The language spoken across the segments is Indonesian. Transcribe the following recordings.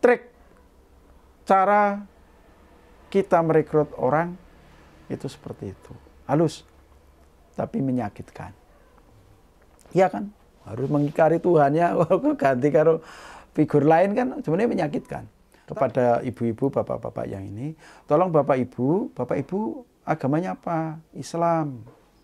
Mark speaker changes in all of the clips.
Speaker 1: trik cara kita merekrut orang itu seperti itu. Halus, tapi menyakitkan. Iya kan? Harus mengingkari Tuhannya, ganti karo figur lain kan sebenarnya menyakitkan. Kepada ibu-ibu, bapak-bapak yang ini, tolong bapak ibu agamanya apa? Islam.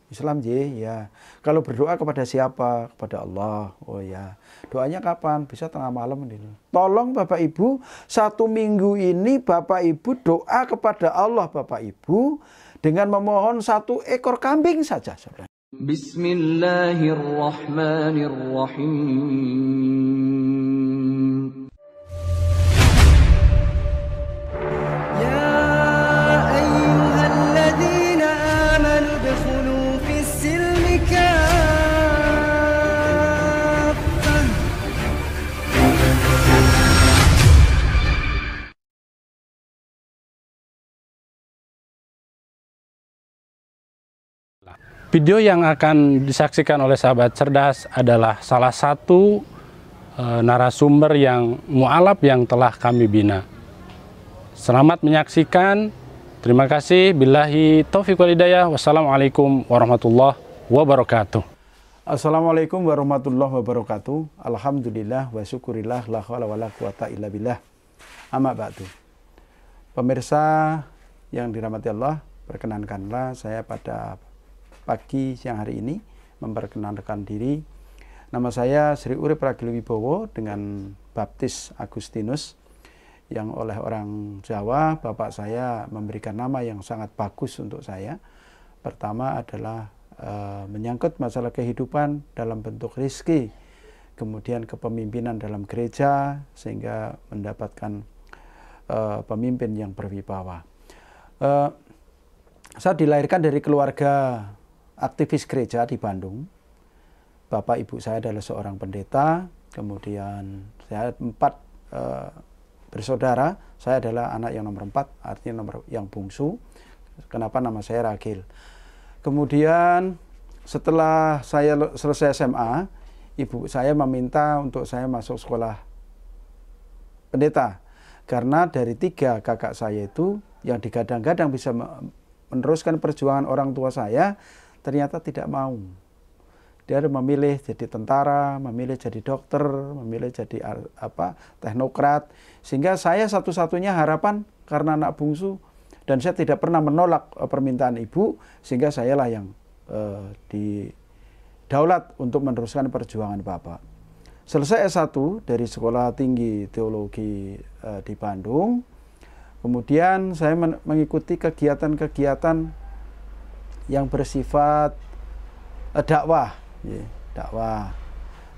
Speaker 1: Islam ya. Kalau berdoa kepada siapa? Kepada Allah. Oh ya. Doanya kapan? Bisa tengah malam ini. Tolong bapak ibu, 1 minggu ini bapak ibu doa kepada Allah bapak ibu dengan memohon 1 ekor kambing saja.
Speaker 2: Bismillahirrahmanirrahim.
Speaker 3: Video yang akan disaksikan oleh sahabat cerdas adalah salah satu narasumber yang mu'alaf yang telah kami bina. Selamat menyaksikan. Terima kasih. Billahi taufiq wal hidayah. Wassalamualaikum warahmatullahi wabarakatuh.
Speaker 1: Assalamualaikum warahmatullahi wabarakatuh. Alhamdulillah wa syukurillah la haula wala quwata illa billah. Amma ba'du. Pemirsa yang dirahmati Allah, perkenankanlah saya pada pagi siang hari ini memperkenalkan diri. Nama saya Sri Urip Ragil Wibowo dengan baptis Agustinus, yang oleh orang Jawa bapak saya memberikan nama yang sangat bagus untuk saya. Pertama adalah menyangkut masalah kehidupan dalam bentuk rezeki, kemudian kepemimpinan dalam gereja sehingga mendapatkan pemimpin yang berwibawa. Saya dilahirkan dari keluarga aktivis gereja di Bandung. Bapak ibu saya adalah seorang pendeta, kemudian saya 4 bersaudara. Saya adalah anak yang nomor 4, artinya nomor yang bungsu. Kenapa nama saya Ragil? Kemudian setelah saya selesai SMA, ibu saya meminta untuk saya masuk sekolah pendeta. Karena dari 3 kakak saya itu yang digadang-gadang bisa meneruskan perjuangan orang tua saya, ternyata tidak mau. Dia memilih jadi tentara, memilih jadi dokter, memilih jadi teknokrat. Sehingga saya satu-satunya harapan karena anak bungsu, dan saya tidak pernah menolak permintaan ibu, sehingga sayalah yang didaulat untuk meneruskan perjuangan bapak. Selesai S1 dari Sekolah Tinggi Teologi di Bandung, kemudian saya mengikuti kegiatan-kegiatan yang bersifat dakwah.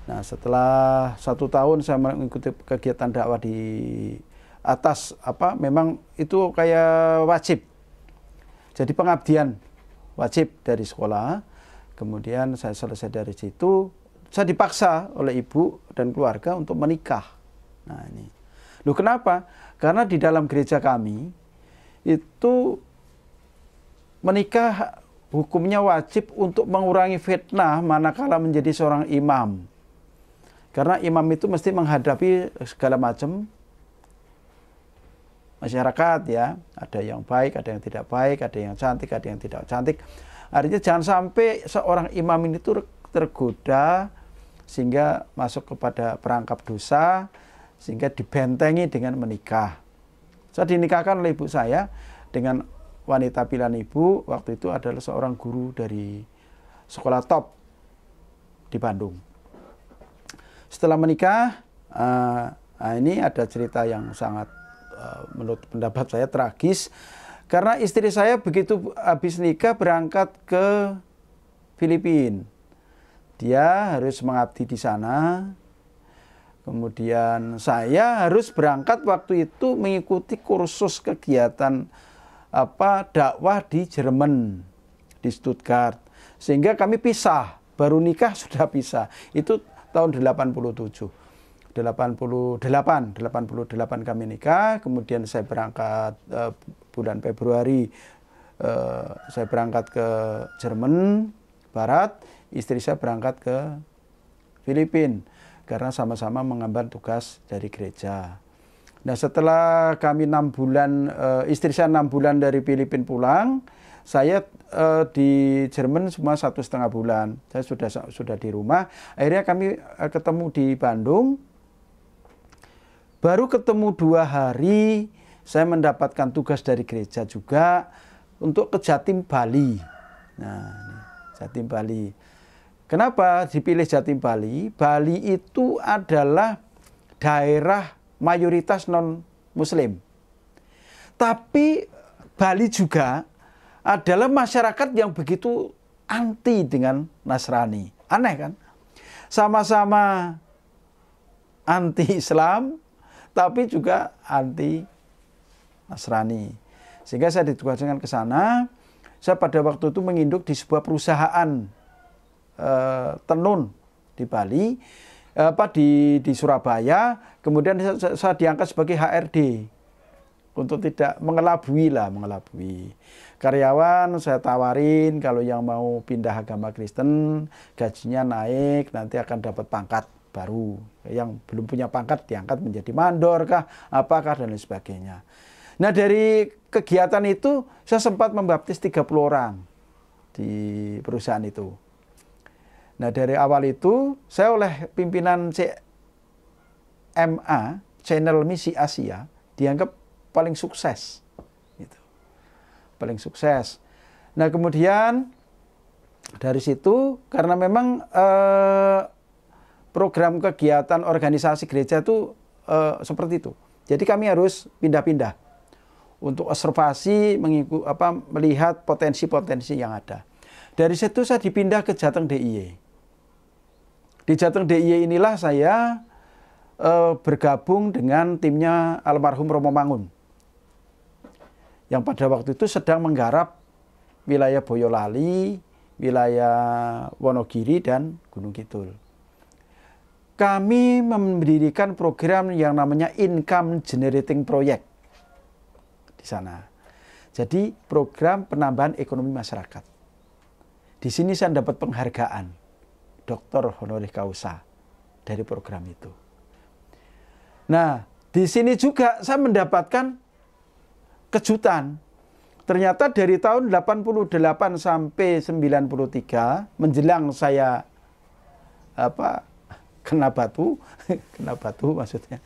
Speaker 1: Nah, setelah 1 tahun saya mengikuti kegiatan dakwah di atas memang itu kayak wajib. Jadi pengabdian wajib dari sekolah. Kemudian saya selesai dari situ, saya dipaksa oleh ibu dan keluarga untuk menikah. Nah, ini. Loh, kenapa? Karena di dalam gereja kami itu menikah hukumnya wajib untuk mengurangi fitnah manakala menjadi seorang imam. Karena imam itu mesti menghadapi segala macam masyarakat ya. Ada yang baik, ada yang tidak baik, ada yang cantik, ada yang tidak cantik. Artinya jangan sampai seorang imam ini tergoda sehingga masuk kepada perangkap dosa, sehingga dibentengi dengan menikah. Saya dinikahkan oleh ibu saya dengan wanita pilihan ibu, waktu itu adalah seorang guru dari sekolah top di Bandung. Setelah menikah, ini ada cerita yang sangat menurut pendapat saya tragis, karena istri saya begitu habis nikah berangkat ke Filipina. Dia harus mengabdi di sana. Kemudian saya harus berangkat waktu itu mengikuti kursus kegiatan dakwah di Jerman, di Stuttgart. Sehingga kami pisah, baru nikah sudah pisah. Itu tahun 87. 88 kami nikah, kemudian saya berangkat bulan Februari, saya berangkat ke Jerman Barat, istri saya berangkat ke Filipina karena sama-sama mengemban tugas dari gereja. Nah, setelah kami 6 bulan, istri saya 6 bulan dari Filipina pulang, saya di Jerman semua 1,5 bulan. Saya sudah di rumah. Akhirnya kami ketemu di Bandung. Baru ketemu 2 hari, saya mendapatkan tugas dari gereja juga untuk ke Jatim Bali. Nah, Jatim Bali. Kenapa dipilih Jatim Bali? Bali itu adalah daerah mayoritas non-Muslim. Tapi Bali juga adalah masyarakat yang begitu anti dengan Nasrani. Aneh kan? Sama-sama anti-Islam, tapi juga anti-Nasrani. Sehingga saya ditugaskan ke sana. Saya pada waktu itu menginduk di sebuah perusahaan tenun di Bali. Di Surabaya, kemudian saya diangkat sebagai HRD untuk tidak mengelabui. Karyawan saya tawarin kalau yang mau pindah agama Kristen, gajinya naik, nanti akan dapat pangkat baru. Yang belum punya pangkat diangkat menjadi mandor kah, apakah dan lain sebagainya. Nah, dari kegiatan itu saya sempat membaptis 30 orang di perusahaan itu. Nah, dari awal itu, saya oleh pimpinan CMA, Channel Misi Asia, dianggap paling sukses. Gitu. Paling sukses. Nah, kemudian dari situ, karena memang program kegiatan organisasi gereja itu seperti itu. Jadi kami harus pindah-pindah untuk observasi, melihat potensi-potensi yang ada. Dari situ saya dipindah ke Jateng DIY. Di Jateng DIY inilah saya bergabung dengan timnya almarhum Romo Mangun, yang pada waktu itu sedang menggarap wilayah Boyolali, wilayah Wonogiri, dan Gunung Kidul. Kami mendirikan program yang namanya Income Generating Project di sana. Jadi program penambahan ekonomi masyarakat. Di sini saya dapat penghargaan Doktor Honoris Causa dari program itu. Nah, di sini juga saya mendapatkan kejutan. Ternyata dari tahun 88 sampai 93 menjelang saya kena batu maksudnya.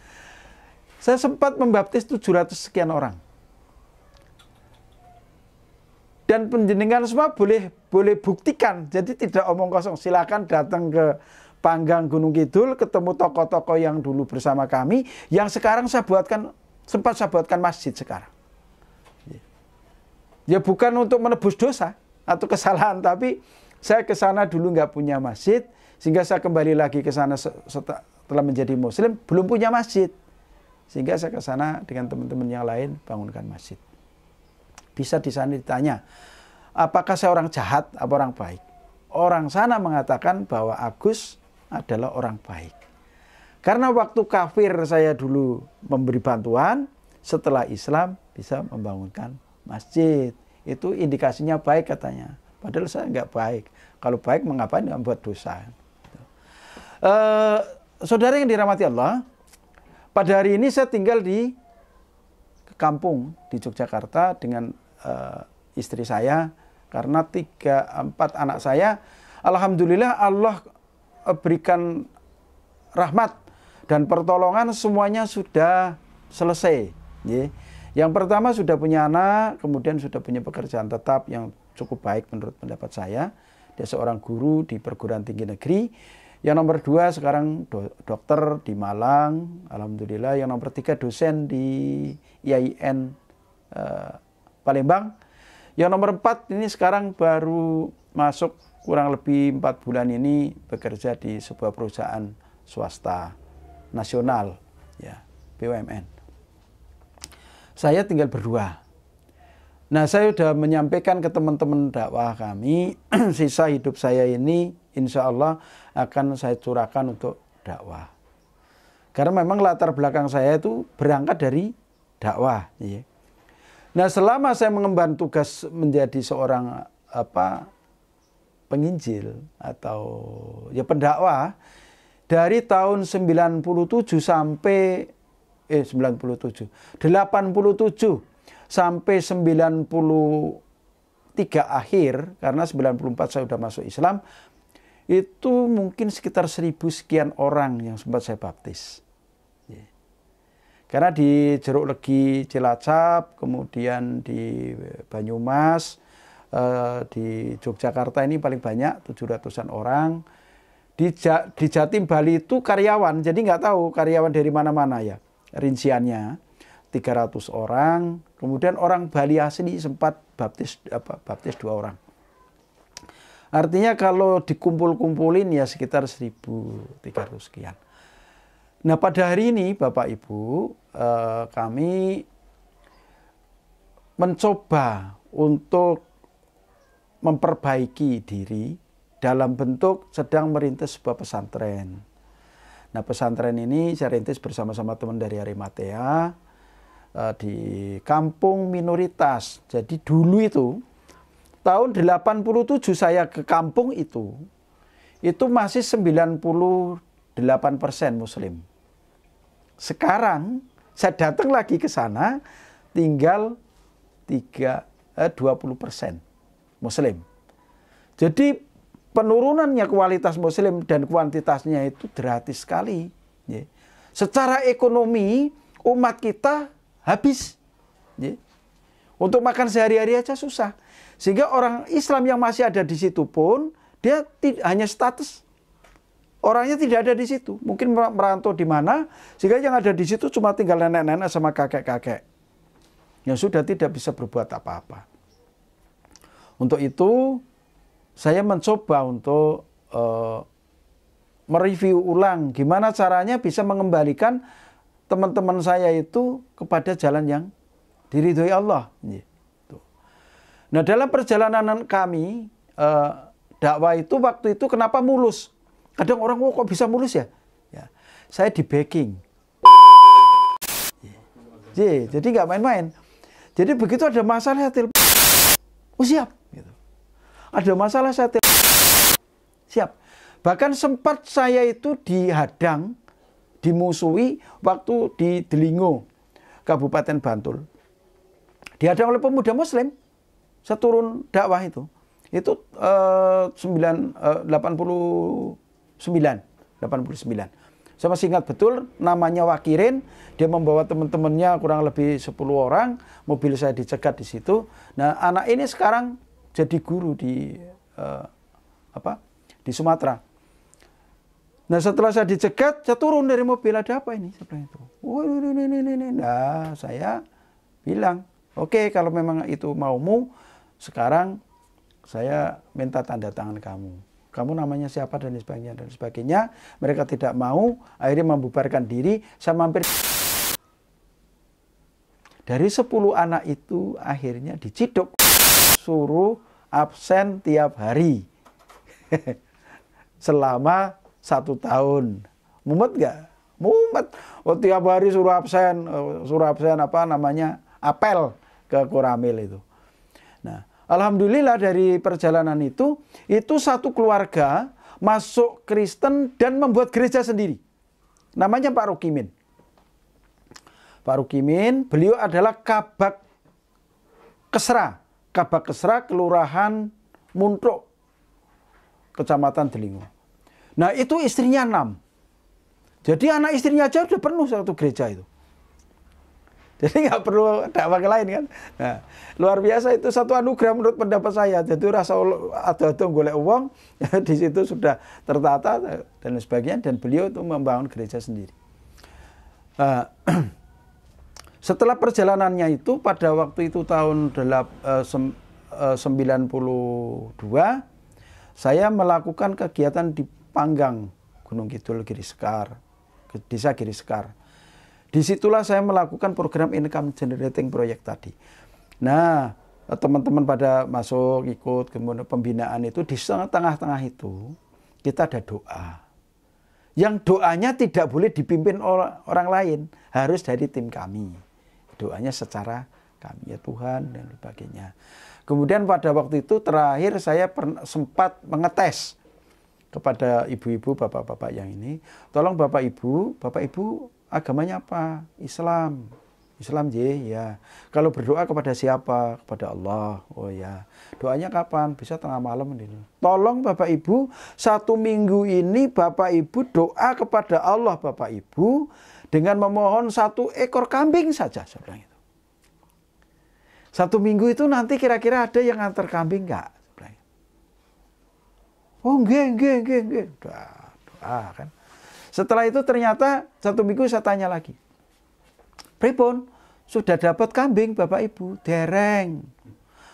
Speaker 1: Saya sempat membaptis 700 sekian orang. Dan penjenengan semua boleh buktikan, jadi tidak omong kosong. Silakan datang ke Panggang Gunung Kidul, ketemu tokoh-tokoh yang dulu bersama kami, yang sekarang sempat saya buatkan masjid sekarang. Ya bukan untuk menebus dosa atau kesalahan, tapi saya ke sana dulu nggak punya masjid, sehingga saya kembali lagi ke sana setelah menjadi Muslim, belum punya masjid, sehingga saya ke sana dengan teman-teman yang lain bangunkan masjid. Bisa di sana ditanya, apakah saya orang jahat atau orang baik? Orang sana mengatakan bahwa Agus adalah orang baik. Karena waktu kafir saya dulu memberi bantuan, setelah Islam bisa membangunkan masjid. Itu indikasinya baik katanya. Padahal saya nggak baik. Kalau baik mengapa nggak membuat dosa? Saudara yang dirahmati Allah, pada hari ini saya tinggal di kampung di Yogyakarta dengan istri saya, karena 4 anak saya, alhamdulillah Allah berikan rahmat dan pertolongan, semuanya sudah selesai. Yang pertama sudah punya anak, kemudian sudah punya pekerjaan tetap yang cukup baik menurut pendapat saya. Dia seorang guru di perguruan tinggi negeri. Yang nomor 2 sekarang dokter di Malang, alhamdulillah. Yang nomor 3 dosen di IAIN Palembang. Yang nomor 4 ini sekarang baru masuk kurang lebih 4 bulan ini bekerja di sebuah perusahaan swasta nasional, ya, BUMN. Saya tinggal berdua. Nah, saya sudah menyampaikan ke teman-teman dakwah kami, sisa hidup saya ini insya Allah akan saya curahkan untuk dakwah. Karena memang latar belakang saya itu berangkat dari dakwah, ya. Nah, selama saya mengemban tugas menjadi seorang penginjil atau ya pendakwah, dari tahun 97 sampai 97. 87 sampai 93 akhir, karena 94 saya sudah masuk Islam, itu mungkin sekitar 1000 sekian orang yang sempat saya baptis. Karena di Jeruk Legi Cilacap, kemudian di Banyumas, di Yogyakarta ini paling banyak 700-an orang. Di Jatim Bali itu karyawan, jadi nggak tahu karyawan dari mana-mana ya. Rinciannya 300 orang, kemudian orang Bali asli sempat baptis 2 orang. Artinya kalau dikumpul-kumpulin ya sekitar 1300 sekian. Nah pada hari ini Bapak Ibu, kami mencoba untuk memperbaiki diri dalam bentuk sedang merintis sebuah pesantren. Nah pesantren ini saya rintis bersama-sama teman dari Arimatea di kampung minoritas. Jadi dulu itu tahun 87 saya ke kampung itu masih 98% Muslim. Sekarang saya datang lagi ke sana tinggal 20% Muslim. Jadi penurunannya kualitas Muslim dan kuantitasnya itu drastis sekali. Secara ekonomi umat kita habis. Untuk makan sehari-hari aja susah. Sehingga orang Islam yang masih ada di situ pun dia hanya status. Orangnya tidak ada di situ. Mungkin merantau di mana, sehingga yang ada di situ cuma tinggal nenek-nenek sama kakek-kakek. Yang sudah tidak bisa berbuat apa-apa. Untuk itu, saya mencoba untuk mereview ulang gimana caranya bisa mengembalikan teman-teman saya itu kepada jalan yang diridhoi Allah. Nah, dalam perjalanan kami, dakwah itu waktu itu kenapa mulus? Kadang orang, kok bisa mulus ya? Saya di backing. Jadi nggak main-main. Jadi begitu ada masalah, saya telepon. Oh siap. Gitu. Ada masalah, saya telepon. Siap. Bahkan sempat saya itu dihadang, dimusuhi waktu di Delingo, Kabupaten Bantul. Dihadang oleh pemuda Muslim. Saya turun dakwah itu. Itu 89. Saya masih ingat betul, namanya Wakirin, dia membawa teman-temannya kurang lebih 10 orang, mobil saya dicegat di situ. Nah, anak ini sekarang jadi guru di di Sumatera. Nah, setelah saya dicegat, saya turun dari mobil, ada apa ini? Seperti itu. Oh, ini. Nah, saya bilang, oke, kalau memang itu maumu, sekarang saya minta tanda tangan kamu. Kamu namanya siapa dan sebagainya. Mereka tidak mau, akhirnya membubarkan diri. Saya mampir. Dari 10 anak itu akhirnya diciduk. Suruh absen tiap hari. Selama 1 tahun. Mumet nggak? Mumet. Oh, tiap hari suruh absen apel ke Koramil itu. Nah, alhamdulillah dari perjalanan itu satu keluarga masuk Kristen dan membuat gereja sendiri. Namanya Pak Rukimin. Pak Rukimin, beliau adalah Kabak Kesra, Kelurahan Muntruk, Kecamatan Delingo. Nah, itu istrinya 6. Jadi anak istrinya aja udah penuh satu gereja itu. Jadi nggak perlu dakwah ke lain kan. Nah, luar biasa, itu satu anugerah menurut pendapat saya. Jadi rasa ada golek uang, di situ sudah tertata dan sebagainya, dan beliau itu membangun gereja sendiri. Setelah perjalanannya itu pada waktu itu tahun 92, saya melakukan kegiatan di Panggang, Gunung Kidul, Giri Sekar, Desa Giri Sekar. Disitulah saya melakukan program income generating project tadi. Nah, teman-teman pada masuk, ikut, kemudian pembinaan itu, di tengah-tengah itu, kita ada doa. Yang doanya tidak boleh dipimpin orang lain, harus dari tim kami. Doanya secara kami, ya Tuhan, dan sebagainya. Kemudian pada waktu itu terakhir saya sempat mengetes kepada ibu-ibu, bapak-bapak yang ini, tolong Bapak Ibu, agamanya apa? Islam. Islam ya. Kalau berdoa kepada siapa? Kepada Allah. Oh ya. Doanya kapan? Bisa tengah malam ini. Tolong Bapak Ibu, 1 minggu ini Bapak Ibu doa kepada Allah Bapak Ibu dengan memohon 1 ekor kambing saja. Saya bilang itu. 1 minggu itu nanti kira-kira ada yang ngantar kambing enggak? Oh nggih. Doa kan. Setelah itu ternyata 1 minggu saya tanya lagi. Pripun? Sudah dapat kambing Bapak Ibu? Dereng.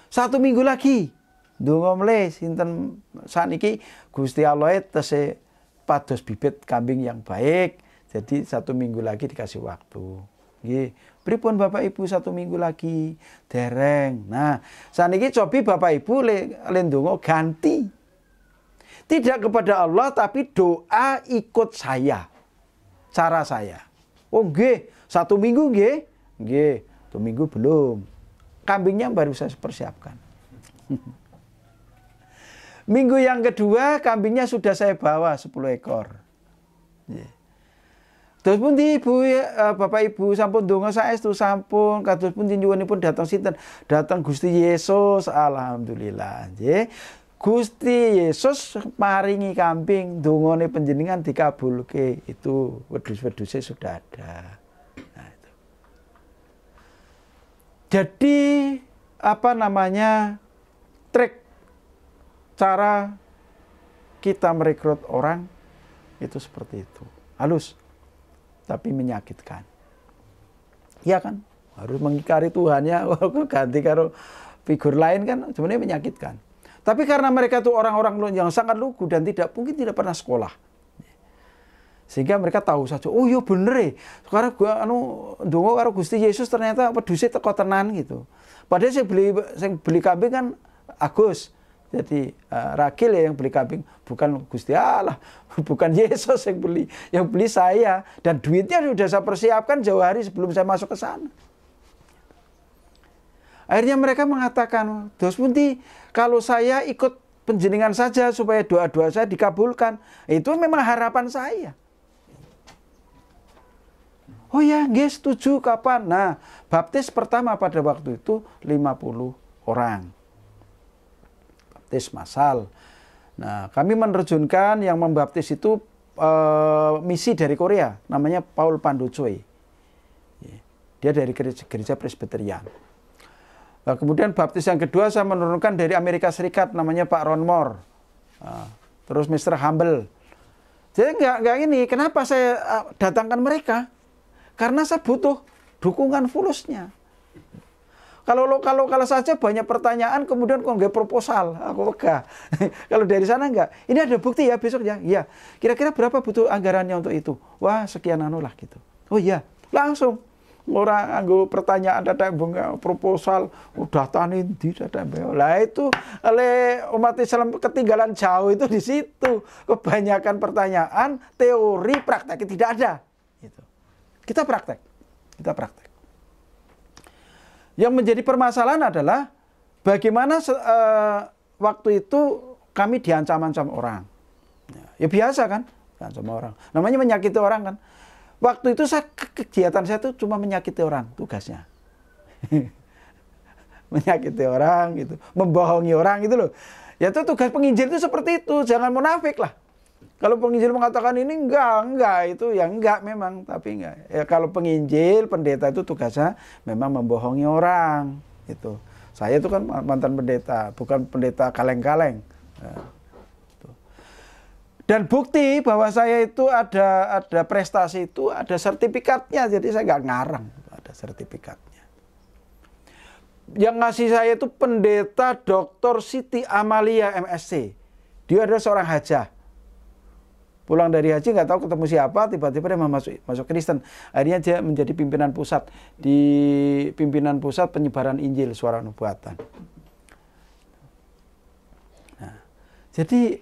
Speaker 1: 1 minggu lagi. Ndonga mleh sinten saniki Gusti Allah tesih pados bibit kambing yang baik. Jadi 1 minggu lagi dikasih waktu. Nggih. Pripun Bapak Ibu 1 minggu lagi? Dereng. Nah, saniki cobi Bapak Ibu le ndonga ganti. Tidak kepada Allah tapi doa ikut saya. Cara saya. Oh nggih, 1 minggu nggih. Nggih, 1 minggu belum. Kambingnya baru saya persiapkan. Minggu yang kedua kambingnya sudah saya bawa 10 ekor. Terus pun Ibu Bapak Ibu sampun donga saestu sampun kados pun nyuwunipun datang sinten? Datang Gusti Yesus. Alhamdulillah nggih. Gusti Yesus maringi kambing, dongane panjenengan dikabulke. Itu wedhus-wedhusnya sudah ada. Nah, itu. Jadi trik cara kita merekrut orang itu seperti itu. Halus tapi menyakitkan. Iya kan? Harus mengingkari Tuhannya, ganti karo figur lain kan sebenarnya menyakitkan. Tapi karena mereka itu orang-orang yang sangat lugu dan mungkin tidak pernah sekolah. Sehingga mereka tahu saja, oh iya bener sekarang gua ndonga karo Gusti Yesus ternyata wedhuse teko tenan gitu. Padahal saya beli kambing kan Agus. Jadi Ragil ya yang beli kambing, bukan Gusti Allah, bukan Yesus yang beli saya, dan duitnya sudah saya persiapkan jauh hari sebelum saya masuk ke sana. Akhirnya mereka mengatakan, Dos Pundi, kalau saya ikut panjenengan saja supaya doa-doa saya dikabulkan. Itu memang harapan saya. Oh ya, nggih setuju kapan? Nah, baptis pertama pada waktu itu 50 orang. Baptis massal. Nah, kami menerjunkan yang membaptis itu misi dari Korea, namanya Paul Pandochoi. Dia dari gereja Presbyterian. Nah, kemudian baptis yang kedua saya menurunkan dari Amerika Serikat, namanya Pak Ron Moore. Nah, terus Mr. Humble. Jadi enggak ini, kenapa saya datangkan mereka? Karena saya butuh dukungan fulusnya. Kalau saja banyak pertanyaan, kemudian kok nggak proposal, aku enggak. Kalau dari sana enggak. Ini ada bukti ya besok ya. Iya. Kira-kira berapa butuh anggarannya untuk itu? Wah, sekian lah gitu. Oh iya, langsung. Orang anggo pertanyaan data proposal udah tanin di data. Lah itu oleh umat Islam ketinggalan jauh itu di situ. Kebanyakan pertanyaan, teori, praktek tidak ada. Gitu. Kita praktek. Yang menjadi permasalahan adalah bagaimana waktu itu kami diancam-ancam orang. Ya biasa kan, diancam orang. Namanya menyakiti orang kan. Waktu itu kegiatan saya itu cuma menyakiti orang, tugasnya. Menyakiti orang gitu, membohongi orang gitu loh. Ya itu tugas penginjil itu seperti itu, jangan munafik lah. Kalau penginjil mengatakan ini enggak itu ya enggak memang, tapi enggak. Ya kalau penginjil, pendeta itu tugasnya memang membohongi orang gitu. Saya itu kan mantan pendeta, bukan pendeta kaleng-kaleng. Nah. Dan bukti bahwa saya itu ada prestasi itu, ada sertifikatnya. Jadi saya nggak ngarang, ada sertifikatnya. Yang ngasih saya itu pendeta Dr. Siti Amalia MSc. Dia adalah seorang hajah. Pulang dari haji nggak tahu ketemu siapa, tiba-tiba dia masuk Kristen. Akhirnya dia menjadi pimpinan pusat di pimpinan pusat penyebaran Injil Suara Nubuatan. Nah, jadi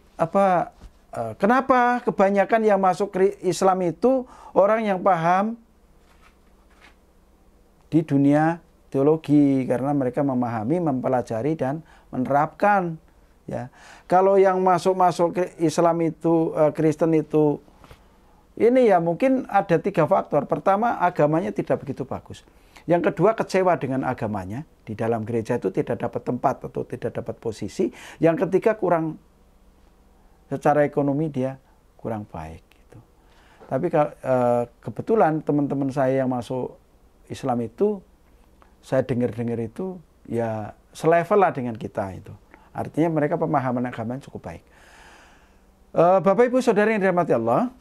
Speaker 1: kenapa kebanyakan yang masuk Islam itu orang yang paham di dunia teologi karena mereka memahami, mempelajari dan menerapkan ya. Kalau yang masuk Islam itu Kristen itu Ini ya mungkin ada 3 faktor. Pertama, agamanya tidak begitu bagus. Yang kedua, kecewa dengan agamanya. Di dalam gereja itu tidak dapat tempat atau tidak dapat posisi. Yang ketiga, kurang secara ekonomi dia kurang baik. Gitu. Tapi kebetulan teman-teman saya yang masuk Islam itu, saya dengar-dengar itu ya selevel lah dengan kita itu. Artinya mereka pemahaman agamanya cukup baik. Bapak Ibu Saudara yang dirahmati Allah,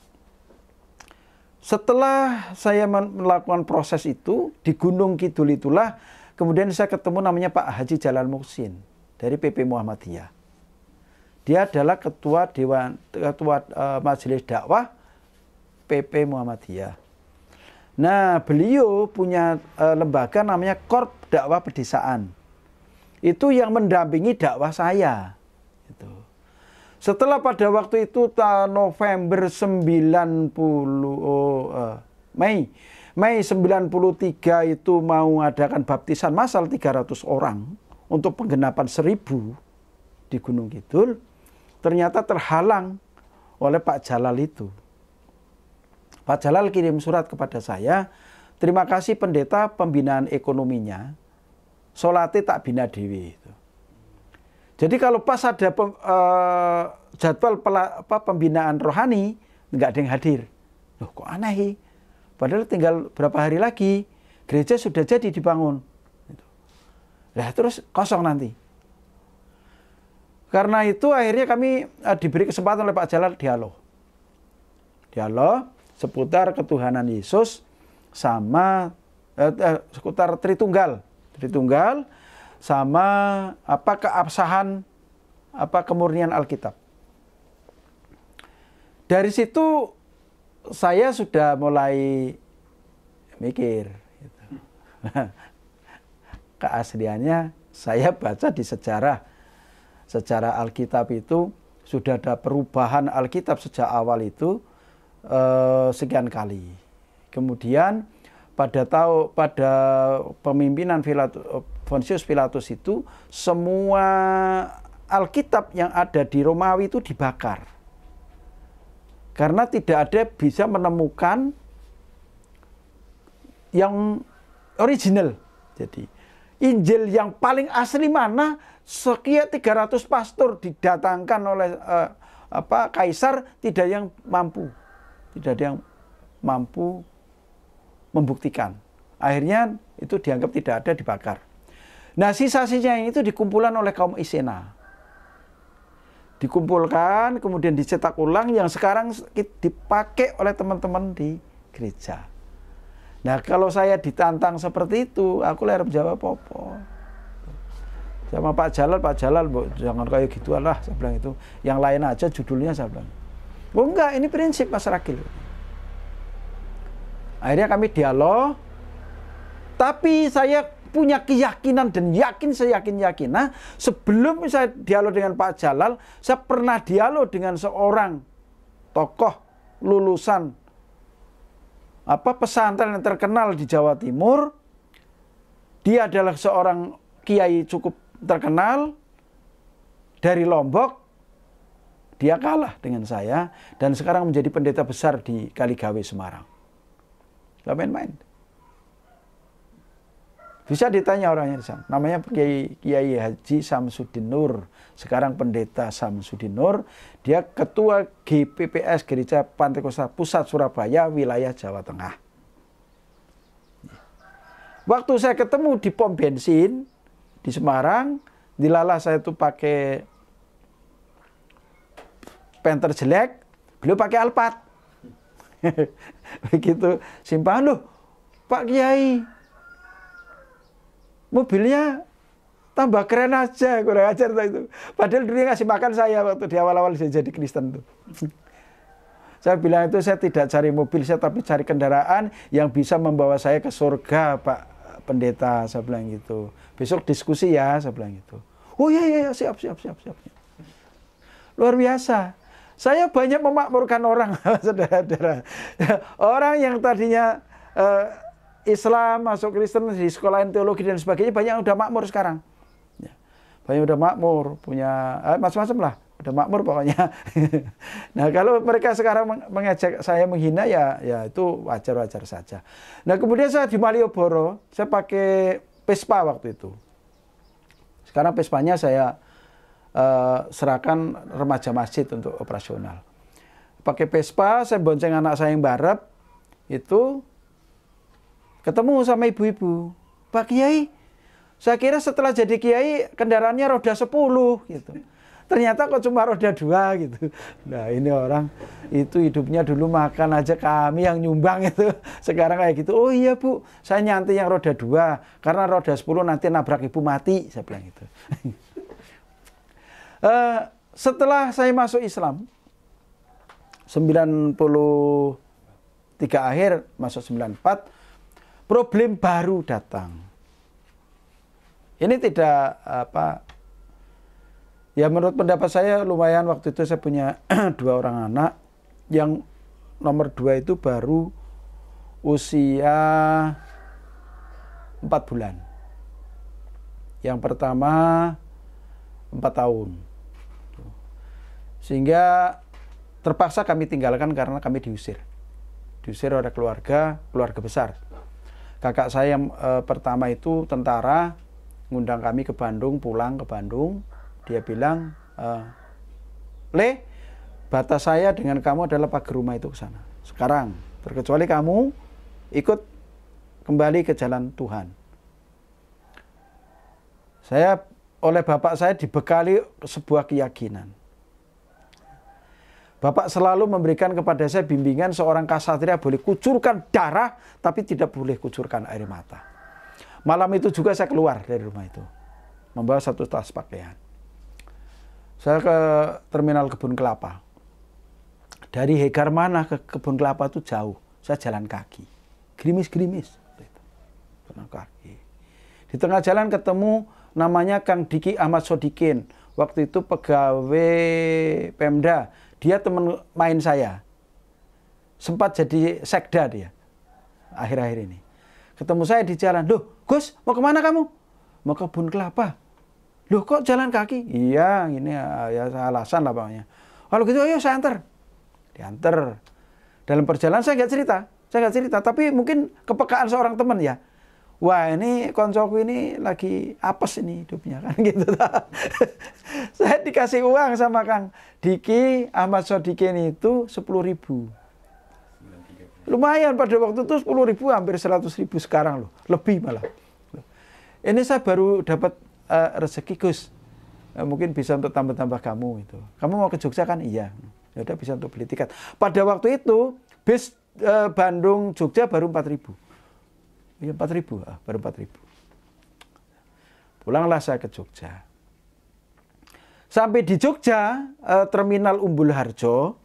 Speaker 1: setelah saya melakukan proses itu di Gunung Kidul itulah, kemudian saya ketemu namanya Pak Haji Jalal Muhsin dari PP Muhammadiyah. Dia adalah ketua Majelis Dakwah PP Muhammadiyah. Nah, beliau punya lembaga namanya Korp Dakwah Pedesaan. Itu yang mendampingi dakwah saya. Gitu. Setelah pada waktu itu November 93 itu mau adakan baptisan massal 300 orang untuk penggenapan 1000 di Gunung Kidul, ternyata terhalang oleh Pak Jalal itu. Pak Jalal kirim surat kepada saya, terima kasih pendeta pembinaan ekonominya, sholatnya tak bina dewi. Jadi kalau pas ada jadwal pembinaan rohani, nggak ada yang hadir. Loh kok aneh? Padahal tinggal berapa hari lagi, gereja sudah jadi dibangun. Nah terus kosong nanti. Karena itu akhirnya kami diberi kesempatan oleh Pak Jalal dialog. Dialog seputar ketuhanan Yesus sama seputar Tritunggal. Tritunggal sama apa keabsahan, apa kemurnian Alkitab. Dari situ saya sudah mulai mikir. Gitu. Keasliannya saya baca di sejarah Alkitab itu sudah ada perubahan Alkitab sejak awal itu sekian kali. Kemudian pada pemimpinan Pontius Pilatus itu semua Alkitab yang ada di Romawi itu dibakar. Karena tidak ada bisa menemukan yang original. Jadi Injil yang paling asli mana? Sekian 300 pastor didatangkan oleh kaisar, tidak yang mampu. Tidak ada yang mampu membuktikan. Akhirnya itu dianggap tidak ada, dibakar. Nah, sisa-sisanya itu dikumpulkan oleh kaum Esena. Dikumpulkan, kemudian dicetak ulang yang sekarang dipakai oleh teman-teman di gereja. Nah, kalau saya ditantang seperti itu, aku harus jawab apa? Sama Pak Jalal, jangan kayak gitu lah, saya bilang itu. Yang lain aja judulnya saya bilang. Oh enggak, ini prinsip Mas Ragil. Akhirnya kami dialog, tapi saya punya keyakinan dan seyakin-yakin. Nah, sebelum saya dialog dengan Pak Jalal, saya pernah dialog dengan seorang tokoh lulusan pesantren yang terkenal di Jawa Timur. Dia adalah seorang kiai cukup terkenal dari Lombok. Dia kalah dengan saya dan sekarang menjadi pendeta besar di Kaligawe, Semarang. Gak main-main. Bisa ditanya orangnya di sana. Namanya Kiai Haji Samsudin Nur. Sekarang pendeta Samsudin Nur. Dia ketua GPPS Gereja Pantekosta Pusat Surabaya, wilayah Jawa Tengah. Waktu saya ketemu di pom bensin di Semarang, dilala saya tuh pakai Panther jelek, beliau pakai Alphard. Begitu simpan, loh Pak Kiai, mobilnya tambah keren aja, kurang ajar itu. Padahal dulu ngasih makan saya waktu di awal-awal saya jadi Kristen tuh. Saya bilang itu saya tidak cari mobil saya, tapi cari kendaraan yang bisa membawa saya ke surga, Pak Pendeta, saya bilang gitu. Besok diskusi ya, saya bilang gitu. Oh iya, siap. Luar biasa. Saya banyak memakmurkan orang, saudara-saudara. Orang yang tadinya Islam, masuk Kristen, di sekolahan teologi dan sebagainya, banyak yang udah makmur sekarang. Banyak udah makmur, punya macam-macam lah. udah makmur pokoknya. Nah, kalau mereka sekarang mengejek saya menghina ya itu wajar-wajar saja. Nah, kemudian saya di Malioboro, saya pakai Vespa waktu itu. Sekarang Vespanya saya serahkan remaja masjid untuk operasional. Pakai Vespa, saya bonceng anak saya yang barep, itu ketemu sama ibu-ibu. Pak Kiai, saya kira setelah jadi Kiai kendaraannya roda 10 gitu. Ternyata kok cuma roda 2 gitu. Nah, ini orang itu hidupnya dulu makan aja kami yang nyumbang itu. Sekarang kayak gitu. Oh iya Bu, saya nyanti yang roda 2 karena roda 10 nanti nabrak ibu mati, saya bilang gitu. Setelah saya masuk Islam 93 akhir masuk 94, problem baru datang. Ini tidak ya menurut pendapat saya lumayan. Waktu itu saya punya 2 orang anak, yang nomor 2 itu baru usia 4 bulan. Yang pertama 4 tahun. Sehingga terpaksa kami tinggalkan karena kami diusir. Diusir oleh keluarga besar. Kakak saya yang pertama itu tentara, ngundang kami ke Bandung, pulang ke Bandung. Dia bilang, Le, batas saya dengan kamu adalah pagar rumah itu ke sana. Sekarang, terkecuali kamu ikut kembali ke jalan Tuhan. Saya oleh bapak saya dibekali sebuah keyakinan. Bapak selalu memberikan kepada saya bimbingan seorang kasatria boleh kucurkan darah, tapi tidak boleh kucurkan air mata. Malam itu juga saya keluar dari rumah itu, membawa 1 tas pakaian. Saya ke terminal kebun kelapa. Dari Hegar mana ke kebun kelapa itu jauh. Saya jalan kaki. Gerimis-gerimis. Jalan kaki. Di tengah jalan ketemu namanya Kang Diki Ahmad Sodikin. Waktu itu pegawai Pemda. Dia teman main saya. Sempat jadi sekda dia. Akhir-akhir ini. Ketemu saya di jalan. Loh, Gus, mau kemana kamu? Mau ke kebun kelapa. Loh, kok jalan kaki? Iya, ini ya alasan lah pokoknya. Kalau gitu, ayo saya antar. Diantar. Dalam perjalanan saya nggak cerita. Tapi mungkin kepekaan seorang teman ya. Wah, ini koncoku ini lagi apes ini hidupnya kan gitu. Saya dikasih uang sama Kang Diki Ahmad Sodikin itu 10.000. Lumayan pada waktu itu 10.000, hampir 100.000 sekarang loh, lebih malah. Ini saya baru dapat rezeki Gus, mungkin bisa untuk tambah-tambah kamu itu. Kamu mau ke Jogja kan? Iya. Ya udah, bisa untuk beli tiket. Pada waktu itu bis Bandung Jogja baru 4.000. Ya 4.000, baru 4.000. Pulanglah saya ke Jogja. Sampai di Jogja, terminal Umbul Harjo,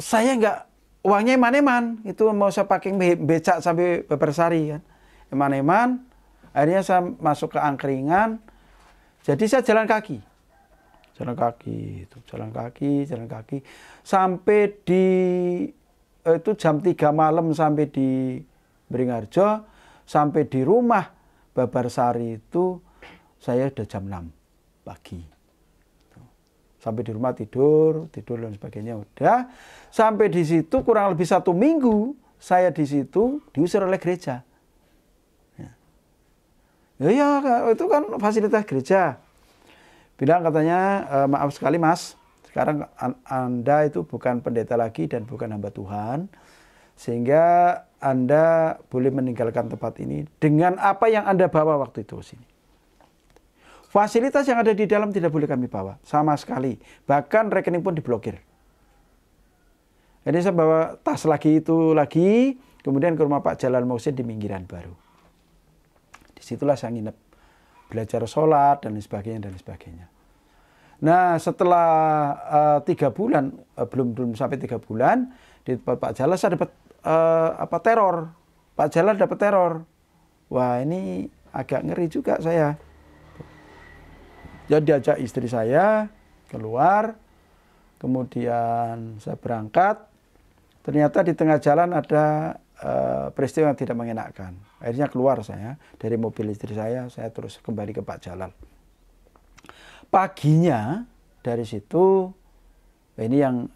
Speaker 1: saya nggak, uangnya eman-eman. Itu mau saya pakai becak sampai Bebersari kan. Eman-eman, akhirnya saya masuk ke angkringan. Jadi saya jalan kaki. Jalan kaki. Sampai di itu jam 3 malam sampai di Beringharjo. Sampai di rumah Babarsari itu saya udah jam 6 pagi. Sampai di rumah tidur dan sebagainya udah. Sampai di situ kurang lebih 1 minggu saya di situ diusir oleh gereja. Ya, itu kan fasilitas gereja. Bilang katanya, maaf sekali Mas, sekarang Anda itu bukan pendeta lagi dan bukan hamba Tuhan, sehingga Anda boleh meninggalkan tempat ini dengan apa yang Anda bawa waktu itu sini. Fasilitas yang ada di dalam tidak boleh kami bawa sama sekali, bahkan rekening pun diblokir. Jadi saya bawa tas lagi, kemudian ke rumah Pak Jalal Mohsin di Minggiran Baru. Disitulah saya nginep, belajar sholat dan sebagainya. Nah, setelah 3 bulan, belum sampai 3 bulan, di Pak Jalal saya dapat teror. Pak Jalal dapat teror. Wah, ini agak ngeri juga saya. Jadi diajak istri saya keluar, kemudian saya berangkat. Ternyata di tengah jalan ada peristiwa yang tidak mengenakan. Akhirnya keluar saya dari mobil istri saya terus kembali ke Pak Jalal. Paginya dari situ, ini yang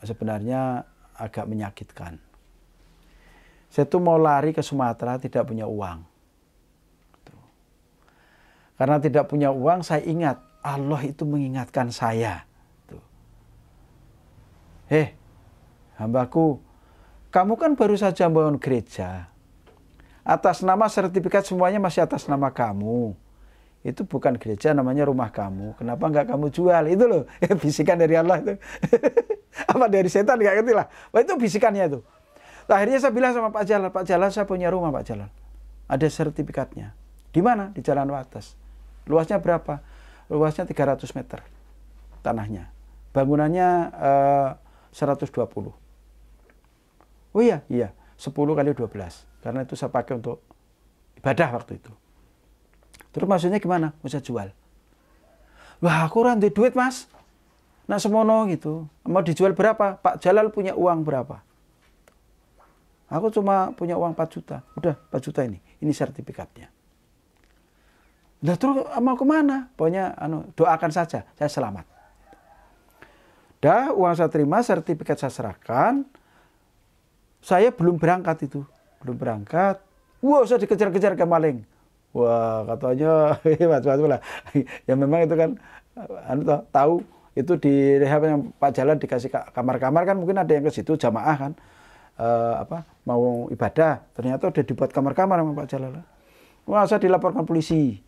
Speaker 1: sebenarnya agak menyakitkan. Saya tuh mau lari ke Sumatera, tidak punya uang. Karena tidak punya uang, saya ingat Allah itu mengingatkan saya. Hambaku, kamu kan baru saja bangun gereja. Atas nama sertifikat semuanya masih atas nama kamu. Itu bukan gereja, namanya rumah kamu. Kenapa nggak kamu jual? Itu loh, bisikan dari Allah itu. Apa dari setan, nggak ngerti lah. Wah, itu bisikannya itu. Akhirnya saya bilang sama Pak Jalal, saya punya rumah Pak Jalal. Ada sertifikatnya. Di mana? Di Jalan Wates. Luasnya berapa? Luasnya 300 meter tanahnya. Bangunannya 120. Oh iya, 10 kali 12. Karena itu saya pakai untuk ibadah waktu itu. Terus maksudnya gimana? Bisa jual. Wah, aku rantai duit mas. Nah semono gitu. Mau dijual berapa? Pak Jalal punya uang berapa? Aku cuma punya uang 4 juta. Udah 4 juta ini. Ini sertifikatnya. Nah terus mau kemana? Pokoknya doakan saja. Saya selamat. Dah uang saya terima, sertifikat saya serahkan. Saya belum berangkat itu. Belum berangkat. Wah saya dikejar-kejar ke maling. Wah katanya macam-macam lah. Ya memang itu kan tahu itu di rehab yang Pak Jalal dikasih kamar-kamar kan mungkin ada yang ke situ jamaah kan. Mau ibadah, ternyata udah dibuat kamar-kamar sama Pak Jalal. Wah, saya dilaporkan polisi,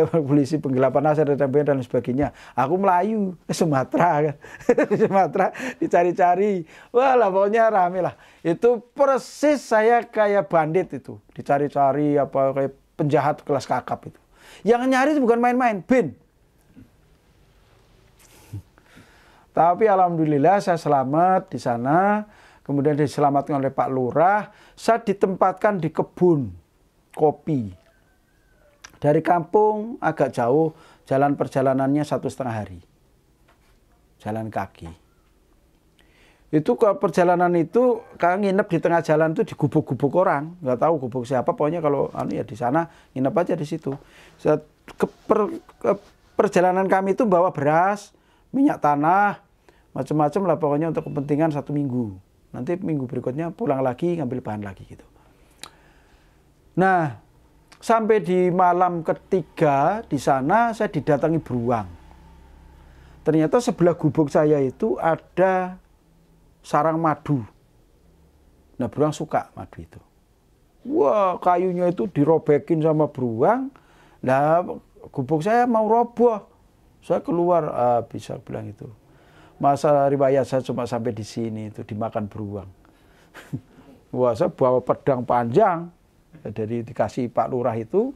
Speaker 1: polisi penggelapan aset dan sebagainya. Aku Melayu, Sumatera kan, Sumatera dicari-cari. Wah lah pokoknya rame lah. Itu persis saya kayak bandit itu, dicari-cari apa kayak penjahat kelas kakap itu. Yang nyari itu bukan main-main, bin. Tapi alhamdulillah saya selamat di sana. Kemudian diselamatkan oleh Pak Lurah, saya ditempatkan di kebun kopi. Dari kampung agak jauh, jalan perjalanannya 1,5 hari. Jalan kaki. Itu kalau perjalanan itu, kalau nginep di tengah jalan itu digubuk-gubuk orang. Nggak tahu gubuk siapa, pokoknya kalau ya di sana nginep aja di situ. Perjalanan kami itu bawa beras, minyak tanah, macam-macam lah pokoknya untuk kepentingan 1 minggu. Nanti minggu berikutnya pulang lagi, ngambil bahan lagi gitu. Nah, sampai di malam ketiga di sana saya didatangi beruang. Ternyata sebelah gubuk saya itu ada sarang madu. Nah, beruang suka madu itu. Wah, kayunya itu dirobekin sama beruang. Nah, gubuk saya mau roboh. Saya keluar, bisa bilang itu. Masa riwayat saya cuma sampai di sini itu dimakan beruang. Wah, saya bawa pedang panjang dari dikasih Pak Lurah itu,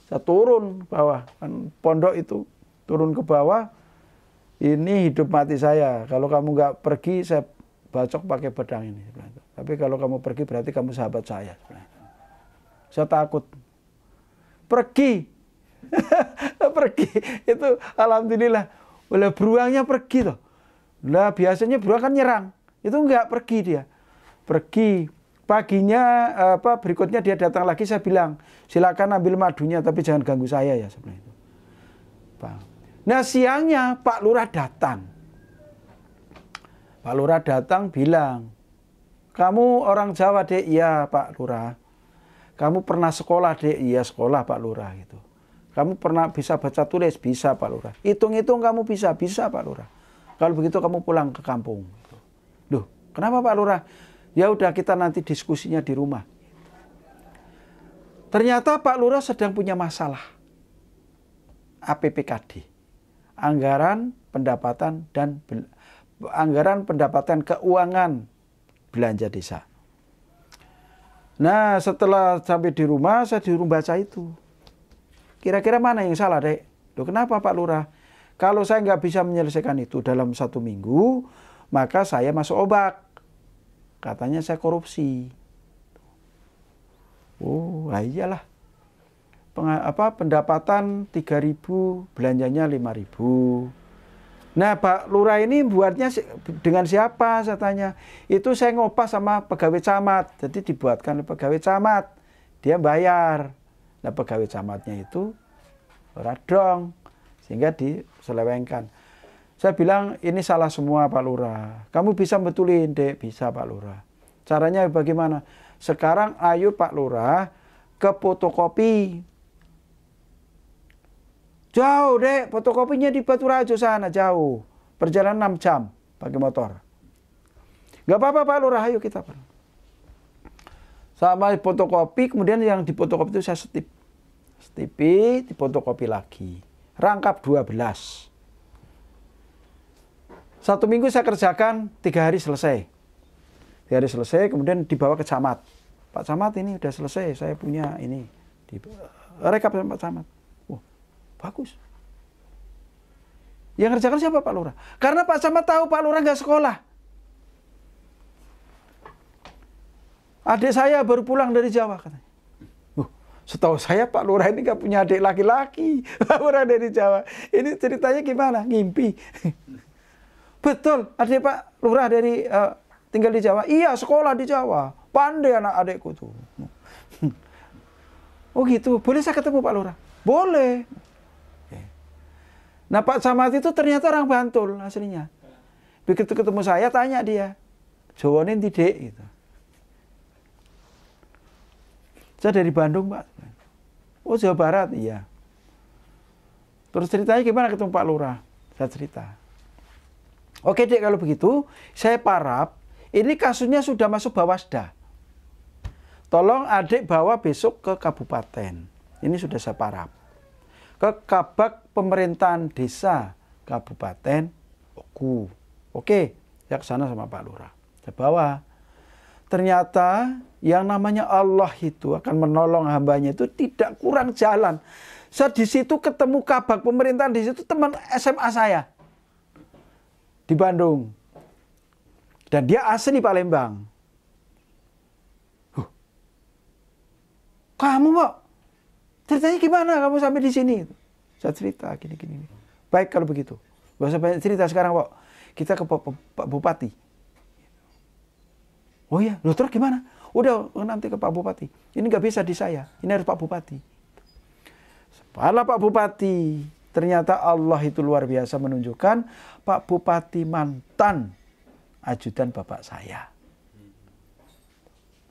Speaker 1: saya turun bawah kan pondok itu, turun ke bawah. Ini hidup mati saya. Kalau kamu nggak pergi, saya bacok pakai pedang ini. Tapi kalau kamu pergi berarti kamu sahabat saya. Saya takut. Pergi, pergi itu alhamdulillah. Oleh beruangnya pergi toh. Lah biasanya beruang kan nyerang, itu enggak pergi dia. Pergi. Paginya berikutnya dia datang lagi, saya bilang, silakan ambil madunya tapi jangan ganggu saya ya sebenarnya itu. Nah siangnya Pak Lurah datang. Pak Lurah datang bilang, kamu orang Jawa dek? Iya Pak Lurah. Kamu pernah sekolah dek? Iya sekolah Pak Lurah gitu. Kamu pernah bisa baca tulis? Bisa Pak Lurah. Hitung-hitung kamu bisa? Bisa Pak Lurah. Kalau begitu kamu pulang ke kampung. Loh, kenapa Pak Lurah? Ya udah kita nanti diskusinya di rumah. Ternyata Pak Lurah sedang punya masalah. APPKD. Anggaran pendapatan keuangan belanja desa. Nah, setelah sampai di rumah, saya disuruh baca itu. Kira-kira mana yang salah, Dek? Loh, kenapa Pak Lurah? Kalau saya nggak bisa menyelesaikan itu dalam 1 minggu, maka saya masuk obat. Katanya saya korupsi. Oh, iyalah. Pendapatan 3.000, belanjanya 5.000. Nah, Pak Lurah ini buatnya dengan siapa? Saya tanya. Itu saya ngopas sama pegawai camat. Jadi dibuatkan oleh pegawai camat. Dia bayar. Nah, pegawai camatnya itu radong. sehingga diselewengkan. Saya bilang ini salah semua Pak Lurah. Kamu bisa betulin, Dek. Bisa Pak Lurah. Caranya bagaimana? Sekarang ayo Pak Lurah ke fotokopi. Jauh, Dek. Fotokopinya di Batu Rajo sana, jauh. Perjalanan 6 jam pakai motor. Gak apa-apa Pak Lurah, ayo kita. Sama fotokopi, kemudian yang di fotokopi itu saya setip. Setipi, difotokopi lagi. Rangkap 12. 1 minggu saya kerjakan, 3 hari selesai. 3 hari selesai, kemudian dibawa ke camat. Pak Camat, ini udah selesai, saya punya ini. Rekap sama Pak Camat. Wah, bagus. Yang ngerjakan siapa Pak Lurah? Karena Pak Camat tahu Pak Lurah nggak sekolah. Adik saya baru pulang dari Jawa katanya. Setahu saya Pak Lurah ini nggak punya adik laki-laki. Pak Lurah dari Jawa. Ini ceritanya gimana? Ngimpi. Betul, adik Pak Lurah dari tinggal di Jawa. Iya, sekolah di Jawa. Pandai anak adikku tuh. Oh gitu, boleh saya ketemu Pak Lurah? Boleh. Nah Pak Camat itu ternyata orang Bantul aslinya. Begitu ketemu saya, tanya dia. Jawane tidak gitu. Saya dari Bandung Pak. Oh Jawa Barat, iya. Terus ceritanya gimana ketemu Pak Lurah? Saya cerita. Oke Dek, kalau begitu saya parap. Ini kasusnya sudah masuk Bawasda. Tolong adik bawa besok ke kabupaten. Ini sudah saya parap. Ke Kabak Pemerintahan Desa Kabupaten Oku. Oke, saya ke sana sama Pak Lurah. Saya bawa. Ternyata yang namanya Allah itu akan menolong hambanya itu tidak kurang jalan. Saya di situ ketemu Kabak Pemerintahan di situ teman SMA saya di Bandung. Dan dia asli Palembang. Kamu Pak, ceritanya gimana kamu sampai di sini? Saya cerita gini. Baik kalau begitu. Gak usah banyak cerita sekarang Pak. Kita ke Pak Bupati. Oh iya, loh terus gimana? Udah nanti ke Pak Bupati. Ini nggak bisa di saya, ini harus Pak Bupati. Setelah Pak Bupati, ternyata Allah itu luar biasa menunjukkan Pak Bupati mantan ajudan bapak saya.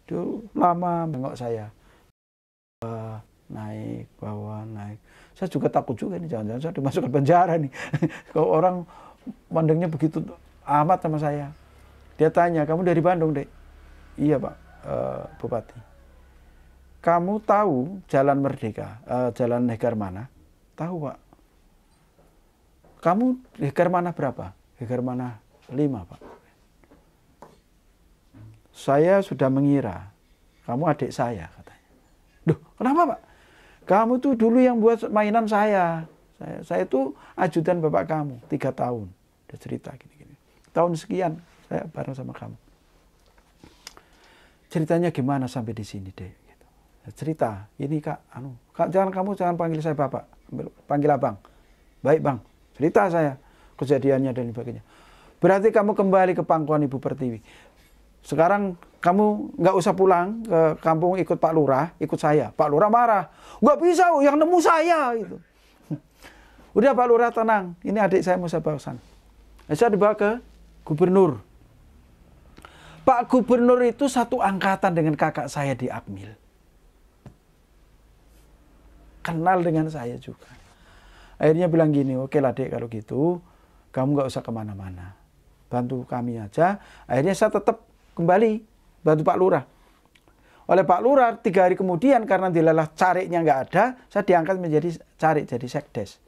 Speaker 1: Itu lama nengok saya. Naik, bawah, naik. Saya juga takut juga nih, jangan-jangan saya dimasukkan penjara nih. Kalau orang mandangnya begitu amat sama saya. Dia tanya, kamu dari Bandung, Dek? Iya Pak, Bupati. Kamu tahu Jalan Merdeka, Jalan Hegar Mana? Tahu Pak. Kamu Hegar Mana berapa? Hegar Mana 5 Pak. Saya sudah mengira kamu adik saya katanya. Duh, kenapa Pak? Kamu tuh dulu yang buat mainan saya. Saya tuh ajudan bapak kamu 3 tahun. Dia cerita gini-gini. Tahun sekian saya bareng sama kamu. Ceritanya gimana sampai di sini Dek? Gitu. Cerita, ini Kak, Kak jangan panggil saya Bapak, panggil Abang. Baik Bang, cerita saya kejadiannya dan sebagainya. Berarti kamu kembali ke pangkuan Ibu Pertiwi. Sekarang kamu nggak usah pulang ke kampung ikut Pak Lurah, ikut saya. Pak Lurah marah, nggak bisa, yang nemu saya gitu. Udah Pak Lurah tenang, ini adik saya mau saya bawa sana. Saya dibawa ke Gubernur. Pak Gubernur itu satu angkatan dengan kakak saya di Akmil. Kenal dengan saya juga. Akhirnya bilang gini, oke lah Dek kalau gitu, kamu nggak usah kemana-mana. Bantu kami aja. Akhirnya saya tetap kembali bantu Pak Lurah. Oleh Pak Lurah 3 hari kemudian karena dilelah cariknya nggak ada, saya diangkat menjadi carik, jadi sekdes.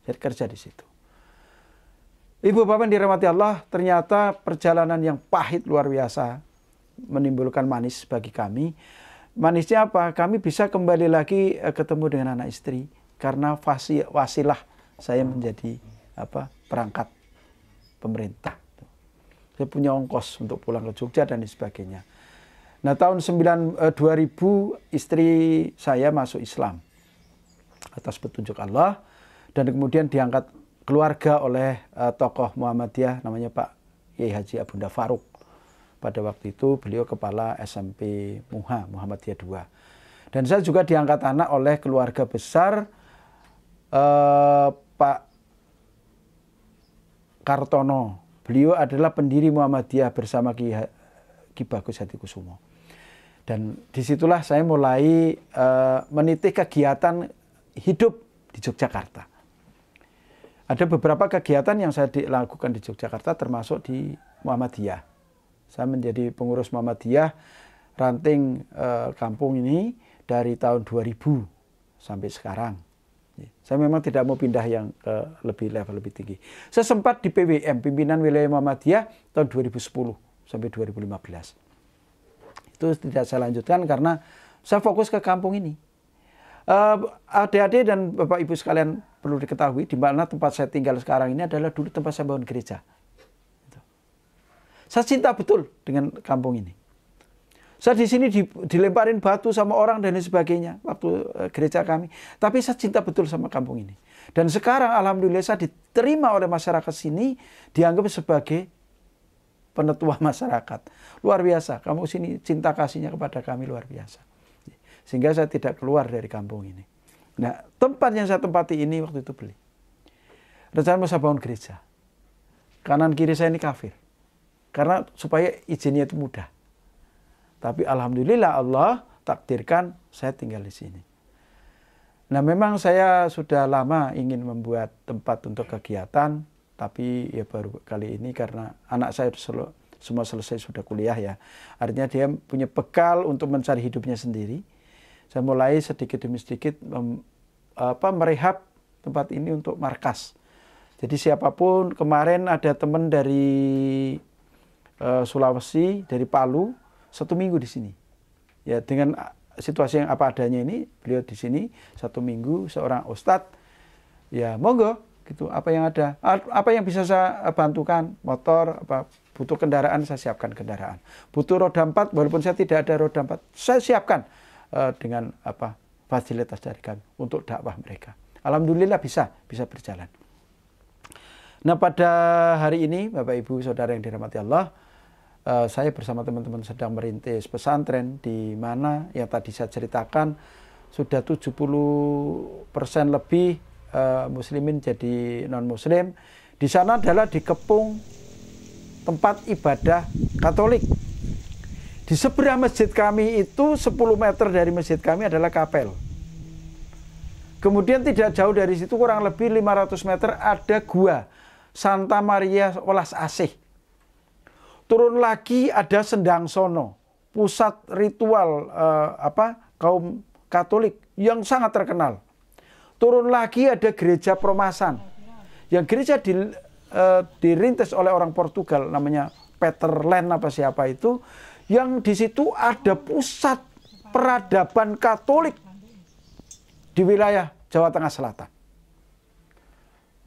Speaker 1: Jadi kerja di situ. Ibu bapak yang dirahmati Allah, ternyata perjalanan yang pahit luar biasa menimbulkan manis bagi kami. Manisnya apa? Kami bisa kembali lagi ketemu dengan anak istri karena wasilah saya menjadi perangkat pemerintah. Saya punya ongkos untuk pulang ke Jogja dan sebagainya. Nah tahun 2000 istri saya masuk Islam atas petunjuk Allah dan kemudian diangkat keluarga oleh tokoh Muhammadiyah namanya Pak Kiai Haji Abunda Faruk. Pada waktu itu beliau kepala SMP Muhammadiyah II. Dan saya juga diangkat anak oleh keluarga besar Pak Kartono. Beliau adalah pendiri Muhammadiyah bersama Ki Bagus Hadikusumo. Dan disitulah saya mulai meniti kegiatan hidup di Yogyakarta. Ada beberapa kegiatan yang saya lakukan di Yogyakarta termasuk di Muhammadiyah. Saya menjadi pengurus Muhammadiyah ranting kampung ini dari tahun 2000 sampai sekarang. Saya memang tidak mau pindah yang ke level lebih tinggi. Saya sempat di PWM, Pimpinan Wilayah Muhammadiyah tahun 2010 sampai 2015. Itu tidak saya lanjutkan karena saya fokus ke kampung ini. Adik-adik dan Bapak Ibu sekalian perlu diketahui di mana tempat saya tinggal sekarang ini adalah dulu tempat saya bangun gereja. Saya cinta betul dengan kampung ini. Saya di sini dilemparin batu sama orang dan lain sebagainya waktu gereja kami. Tapi saya cinta betul sama kampung ini. Dan sekarang alhamdulillah saya diterima oleh masyarakat sini, dianggap sebagai penetua masyarakat. Luar biasa, kamu sini cinta kasihnya kepada kami luar biasa. Sehingga saya tidak keluar dari kampung ini. Nah, tempat yang saya tempati ini waktu itu beli. Rencana mau saya bangun gereja. Kanan kiri saya ini kafir. Karena supaya izinnya itu mudah. Tapi alhamdulillah Allah takdirkan saya tinggal di sini. Nah, memang saya sudah lama ingin membuat tempat untuk kegiatan, tapi ya baru kali ini karena anak saya semua selesai sudah kuliah ya. Artinya dia punya bekal untuk mencari hidupnya sendiri. Saya mulai sedikit demi sedikit merehab tempat ini untuk markas. Jadi siapapun, kemarin ada teman dari Sulawesi, dari Palu, 1 minggu di sini. Ya dengan situasi yang apa adanya ini, beliau di sini 1 minggu, seorang ustadz. Ya monggo gitu, apa yang ada, apa yang bisa saya bantukan, motor, apa butuh kendaraan saya siapkan kendaraan, butuh roda 4 walaupun saya tidak ada roda 4 saya siapkan dengan fasilitas dari kami untuk dakwah mereka. Alhamdulillah bisa berjalan. Nah, pada hari ini Bapak Ibu Saudara yang dirahmati Allah, saya bersama teman-teman sedang merintis pesantren di mana yang tadi saya ceritakan sudah 70% lebih muslimin jadi non-muslim. Di sana adalah dikepung tempat ibadah Katolik. Di seberang masjid kami itu 10 meter dari masjid kami adalah kapel. Kemudian tidak jauh dari situ kurang lebih 500 meter ada gua Santa Maria Welas Asih. Turun lagi ada Sendang Sono, pusat ritual kaum Katolik yang sangat terkenal. Turun lagi ada gereja Promasan. Yang gereja dirintis oleh orang Portugal namanya Peter Len apa siapa itu, yang di situ ada pusat peradaban Katolik di wilayah Jawa Tengah Selatan.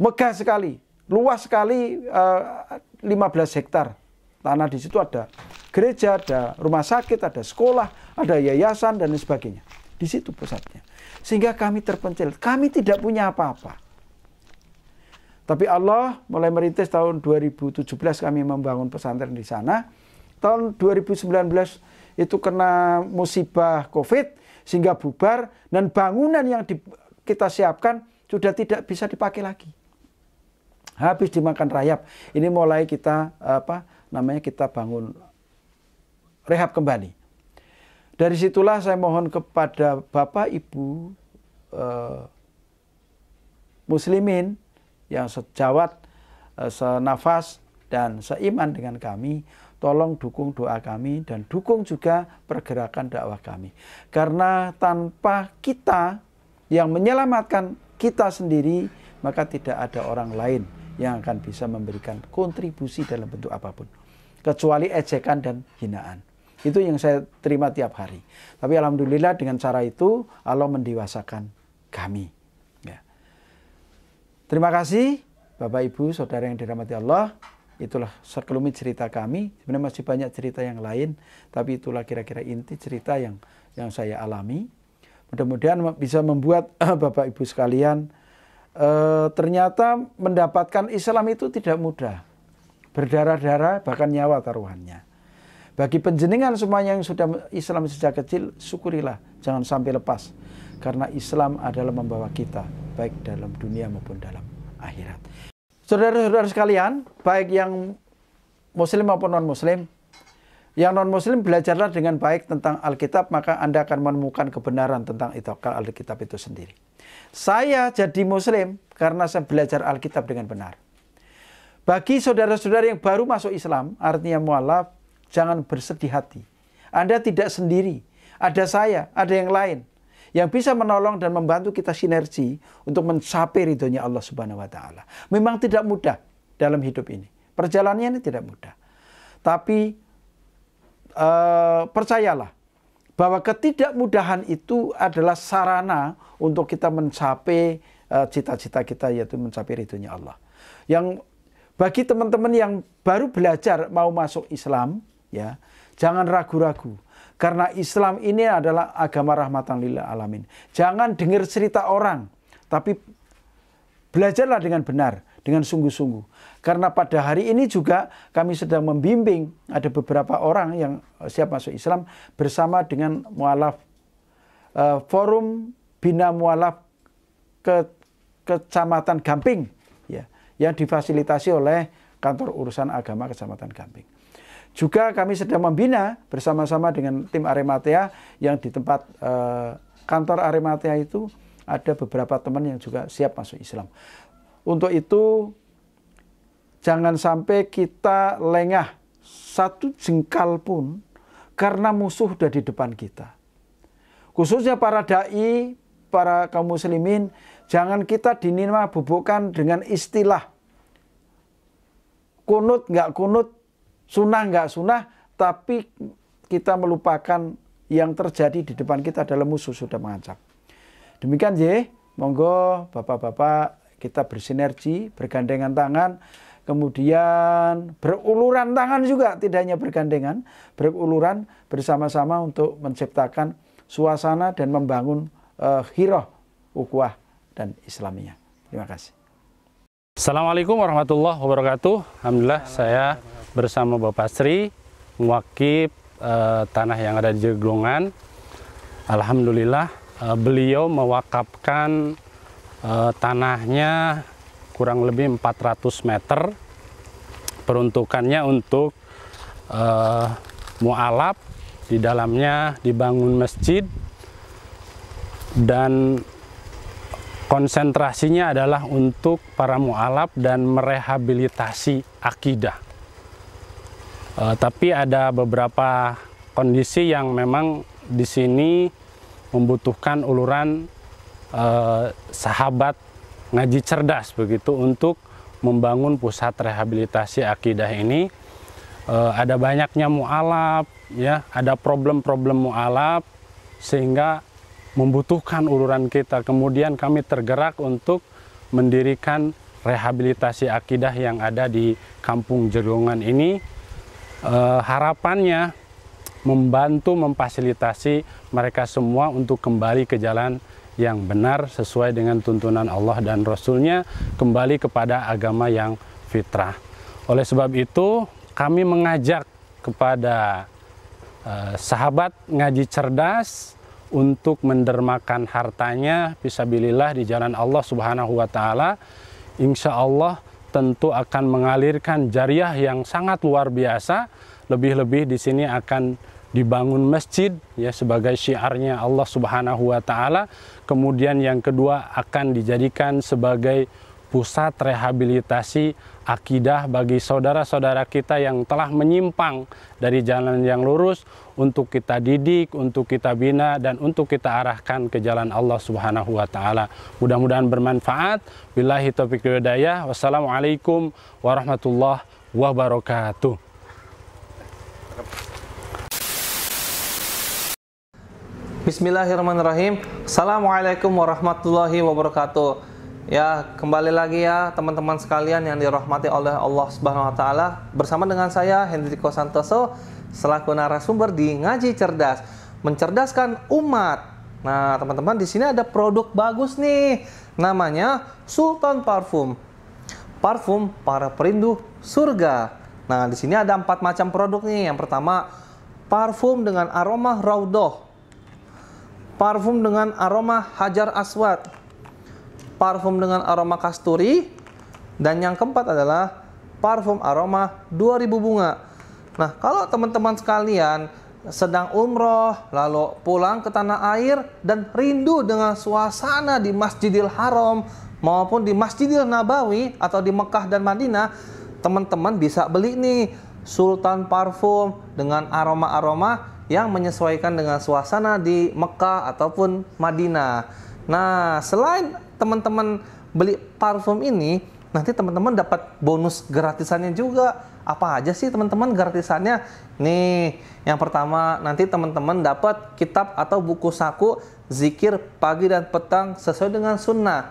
Speaker 1: Megah sekali, luas sekali, 15 hektar tanah. Di situ ada gereja, ada rumah sakit, ada sekolah, ada yayasan dan lain sebagainya. Di situ pusatnya. Sehingga kami terpencil, kami tidak punya apa-apa. Tapi Allah mulai merintis tahun 2017 kami membangun pesantren di sana. Tahun 2019 itu kena musibah COVID sehingga bubar dan bangunan yang kita siapkan sudah tidak bisa dipakai lagi. Habis dimakan rayap. Ini mulai kita kita bangun rehab kembali. Dari situlah saya mohon kepada Bapak Ibu muslimin yang sejawat, senafas dan seiman dengan kami, tolong dukung doa kami dan dukung juga pergerakan dakwah kami. Karena tanpa kita yang menyelamatkan kita sendiri, maka tidak ada orang lain yang akan bisa memberikan kontribusi dalam bentuk apapun. Kecuali ejekan dan hinaan. Itu yang saya terima tiap hari. Tapi alhamdulillah dengan cara itu Allah mendewasakan kami. Ya. Terima kasih Bapak Ibu Saudara yang dirahmati Allah. Itulah sekelumit cerita kami. Sebenarnya masih banyak cerita yang lain, tapi itulah kira-kira inti cerita yang saya alami. Mudah-mudahan bisa membuat Bapak Ibu sekalian ternyata mendapatkan Islam itu tidak mudah. Berdarah-darah bahkan nyawa taruhannya. Bagi penjenengan semuanya yang sudah Islam sejak kecil, syukurilah, jangan sampai lepas. karena Islam adalah membawa kita baik dalam dunia maupun dalam akhirat. Saudara-saudara sekalian, baik yang muslim maupun non-muslim, yang non-muslim belajarlah dengan baik tentang Alkitab, maka Anda akan menemukan kebenaran tentang Alkitab itu sendiri. Saya jadi muslim karena saya belajar Alkitab dengan benar. Bagi saudara-saudara yang baru masuk Islam, artinya mualaf, jangan bersedih hati. Anda tidak sendiri. Ada saya, ada yang lain yang bisa menolong dan membantu kita sinergi untuk mencapai ridhonya Allah Subhanahu wa taala. Memang tidak mudah dalam hidup ini. Perjalanannya ini tidak mudah. Tapi percayalah bahwa ketidakmudahan itu adalah sarana untuk kita mencapai cita-cita kita, yaitu mencapai ridhonya Allah. Yang bagi teman-teman yang baru belajar mau masuk Islam, ya, jangan ragu-ragu. Karena Islam ini adalah agama rahmatan lil alamin. Jangan dengar cerita orang, tapi belajarlah dengan benar, dengan sungguh-sungguh. Karena pada hari ini juga kami sedang membimbing, ada beberapa orang yang siap masuk Islam bersama dengan mualaf Forum Bina Mualaf Kecamatan Gamping, ya, yang difasilitasi oleh Kantor Urusan Agama Kecamatan Gamping. Juga kami sedang membina bersama-sama dengan tim Arimatea yang di tempat kantor Arimatea itu ada beberapa teman yang juga siap masuk Islam. Untuk itu jangan sampai kita lengah satu jengkal pun karena musuh sudah di depan kita. Khususnya para dai, para kaum muslimin, jangan kita dinima bubukkan dengan istilah kunut nggak kunut, sunnah nggak sunnah, tapi kita melupakan yang terjadi di depan kita adalah musuh sudah mengancam. Demikian monggo bapak-bapak kita bersinergi, bergandengan tangan, kemudian beruluran tangan juga, tidak hanya bergandengan, beruluran bersama-sama untuk menciptakan suasana dan membangun hiroh, ukhuwah, dan Islamiyah. Terima kasih.
Speaker 3: Assalamualaikum warahmatullahi wabarakatuh. Alhamdulillah saya bersama Bapak Sri, muwakib tanah yang ada di Jeglungan. Alhamdulillah beliau mewakafkan tanahnya kurang lebih 400 meter. Peruntukannya untuk mu'alaf, di dalamnya dibangun masjid dan konsentrasinya adalah untuk para mu'alaf dan merehabilitasi akidah. Tapi ada beberapa kondisi yang memang di sini membutuhkan uluran sahabat ngaji cerdas begitu untuk membangun pusat rehabilitasi akidah ini. Ada banyaknya mu'alaf, ya, ada problem-problem mu'alaf sehingga membutuhkan uluran kita. Kemudian kami tergerak untuk mendirikan rehabilitasi akidah yang ada di Kampung Jeglungan ini. Harapannya membantu memfasilitasi mereka semua untuk kembali ke jalan yang benar sesuai dengan tuntunan Allah dan Rasul-Nya, kembali kepada agama yang fitrah. Oleh sebab itu kami mengajak kepada sahabat ngaji cerdas untuk mendermakan hartanya fisabilillah di jalan Allah Subhanahu wa taala. Insya Allah tentu akan mengalirkan jariah yang sangat luar biasa. Lebih-lebih di sini akan dibangun masjid, ya, sebagai syiarnya Allah Subhanahu wa taala. Kemudian yang kedua akan dijadikan sebagai pusat rehabilitasi akidah bagi saudara-saudara kita yang telah menyimpang dari jalan yang lurus, untuk kita didik, untuk kita bina, dan untuk kita arahkan ke jalan Allah Subhanahu wa taala. Mudah-mudahan bermanfaat. Billahi taufiq wal hidayah. Wassalamualaikum warahmatullahi wabarakatuh.
Speaker 2: Bismillahirrahmanirrahim. Assalamualaikum warahmatullahi wabarakatuh. Ya, kembali lagi ya teman-teman sekalian yang dirahmati oleh Allah Subhanahu wa taala. Bersama dengan saya Hendriko Santoso selaku narasumber di Ngaji Cerdas, mencerdaskan umat. Nah, teman-teman, di sini ada produk bagus nih. Namanya Sultan Parfum. Parfum para perindu surga. Nah, di sini ada 4 macam produk nih. Yang pertama, parfum dengan aroma raudhah. parfum dengan aroma hajar aswad, parfum dengan aroma kasturi, dan yang keempat adalah parfum aroma 2000 bunga. Nah, kalau teman-teman sekalian sedang umroh, lalu pulang ke tanah air dan rindu dengan suasana di Masjidil Haram maupun di Masjidil Nabawi atau di Mekah dan Madinah, teman-teman bisa beli nih Sultan parfum dengan aroma-aroma yang menyesuaikan dengan suasana di Mekah ataupun Madinah. Nah, selain teman-teman beli parfum ini, nanti teman-teman dapat bonus gratisannya juga. Apa aja sih teman-teman gratisannya? Nih, yang pertama nanti teman-teman dapat kitab atau buku saku zikir pagi dan petang sesuai dengan sunnah.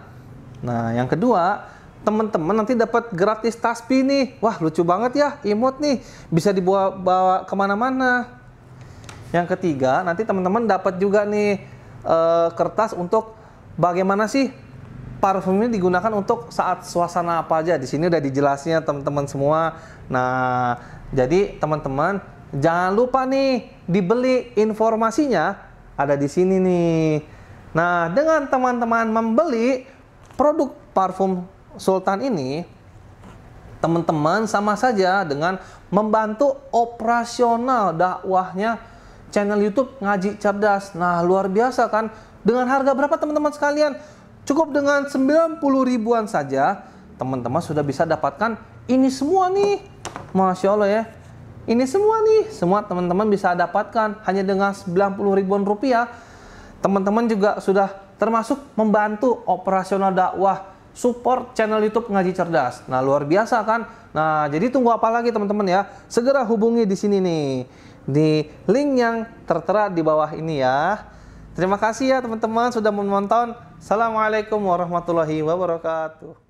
Speaker 2: Nah, yang kedua, teman-teman nanti dapat gratis tasbih nih. Wah, lucu banget ya, imut nih, bisa dibawa kemana-mana. Yang ketiga, nanti teman-teman dapat juga nih kertas untuk bagaimana sih parfum ini digunakan untuk saat suasana apa aja. Di sini udah dijelasnya teman-teman semua. Nah, jadi teman-teman jangan lupa nih dibeli, informasinya ada di sini nih. Nah, dengan teman-teman membeli produk parfum Sultan ini, teman-teman sama saja dengan membantu operasional dakwahnya channel YouTube Ngaji Cerdas. Nah, luar biasa kan? Dengan harga berapa teman-teman sekalian? Cukup dengan 90 ribuan saja, teman-teman sudah bisa dapatkan ini semua nih. Masya Allah ya. Ini semua nih, semua teman-teman bisa dapatkan hanya dengan 90 ribuan rupiah. Teman-teman juga sudah termasuk membantu operasional dakwah, support channel YouTube Ngaji Cerdas. Nah, luar biasa kan? Nah, jadi tunggu apa lagi teman-teman ya? Segera hubungi di sini nih, di link yang tertera di bawah ini ya. Terima kasih ya teman-teman sudah menonton. Assalamualaikum warahmatullahi wabarakatuh.